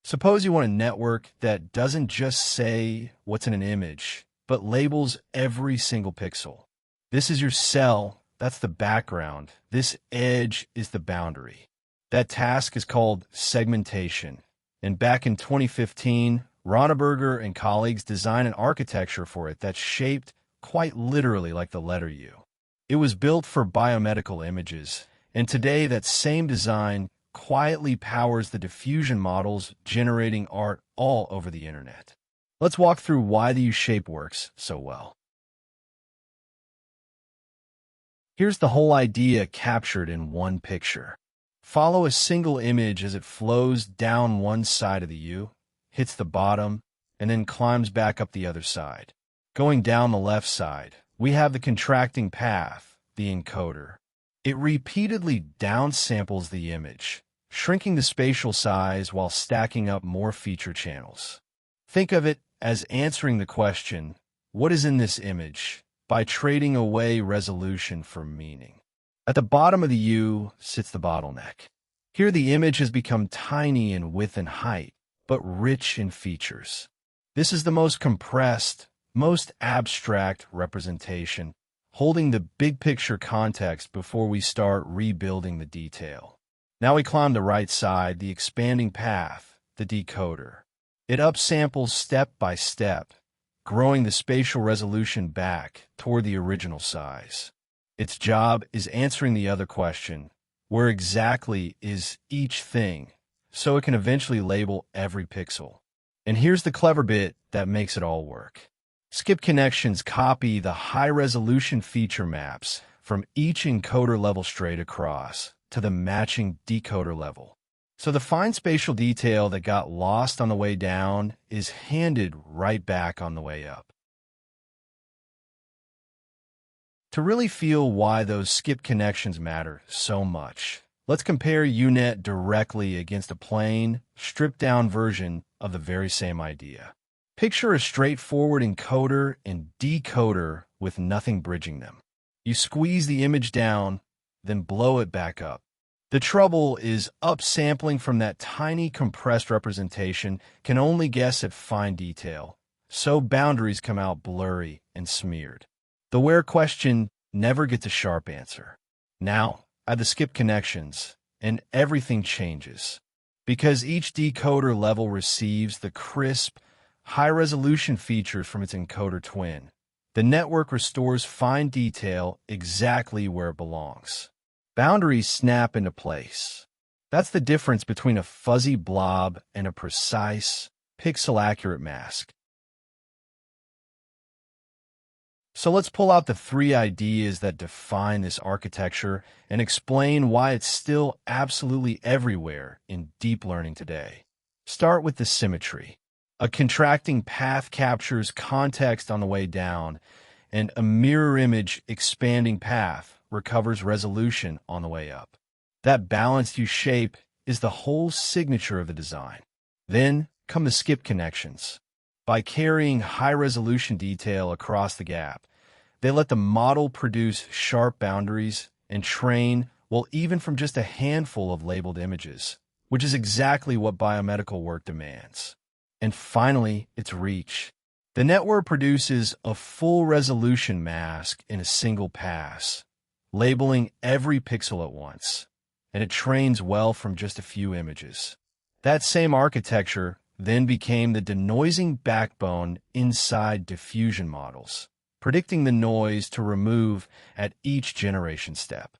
Suppose you want a network that doesn't just say what's in an image, but labels every single pixel. This is your cell, that's the background. This edge is the boundary. That task is called segmentation. And back in 2015, Ronneberger and colleagues designed an architecture for it that's shaped quite literally like the letter U. It was built for biomedical images, and today that same design quietly powers the diffusion models generating art all over the internet. Let's walk through why the U-shape works so well. Here's the whole idea captured in one picture. Follow a single image as it flows down one side of the U, hits the bottom, and then climbs back up the other side. Going down the left side, we have the contracting path, the encoder. It repeatedly downsamples the image, shrinking the spatial size while stacking up more feature channels. Think of it as answering the question, what is in this image, by trading away resolution for meaning. At the bottom of the U sits the bottleneck. Here the image has become tiny in width and height, but rich in features. This is the most compressed, most abstract representation, holding the big picture context before we start rebuilding the detail. Now we climb the right side, the expanding path, the decoder. It upsamples step by step, growing the spatial resolution back toward the original size. Its job is answering the other question, where exactly is each thing, so it can eventually label every pixel. And here's the clever bit that makes it all work. Skip connections copy the high-resolution feature maps from each encoder level straight across to the matching decoder level. So the fine spatial detail that got lost on the way down is handed right back on the way up. To really feel why those skip connections matter so much, let's compare UNet directly against a plain, stripped-down version of the very same idea. Picture a straightforward encoder and decoder with nothing bridging them. You squeeze the image down, then blow it back up. The trouble is upsampling from that tiny compressed representation can only guess at fine detail, so boundaries come out blurry and smeared. The where question never gets a sharp answer. Now, add the skip connections, and everything changes. Because each decoder level receives the crisp, high-resolution features from its encoder twin, the network restores fine detail exactly where it belongs. Boundaries snap into place. That's the difference between a fuzzy blob and a precise, pixel-accurate mask. So let's pull out the three ideas that define this architecture and explain why it's still absolutely everywhere in deep learning today. Start with the symmetry. A contracting path captures context on the way down, and a mirror image expanding path recovers resolution on the way up. That balanced U-shape is the whole signature of the design. Then come the skip connections. By carrying high-resolution detail across the gap, they let the model produce sharp boundaries and train, well, even from just a handful of labeled images, which is exactly what biomedical work demands. And finally, its reach. The network produces a full-resolution mask in a single pass, labeling every pixel at once, and it trains well from just a few images. That same architecture then became the denoising backbone inside diffusion models, predicting the noise to remove at each generation step.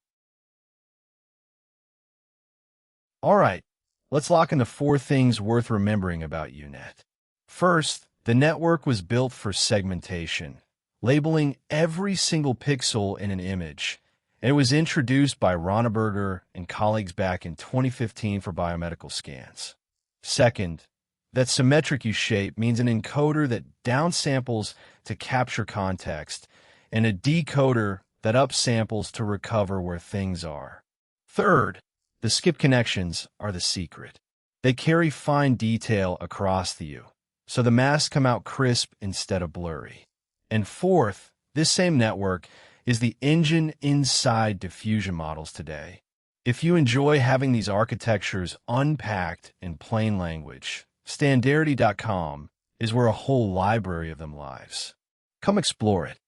All right, let's lock in the 4 things worth remembering about UNet. First, the network was built for segmentation, labeling every single pixel in an image. And it was introduced by Ronneberger and colleagues back in 2015 for biomedical scans. Second, that symmetric U-shape means an encoder that downsamples to capture context and a decoder that upsamples to recover where things are. Third, the skip connections are the secret. They carry fine detail across the U, so the masks come out crisp instead of blurry. And fourth, this same network is the engine inside diffusion models today. If you enjoy having these architectures unpacked in plain language, Standarity.com is where a whole library of them lives. Come explore it.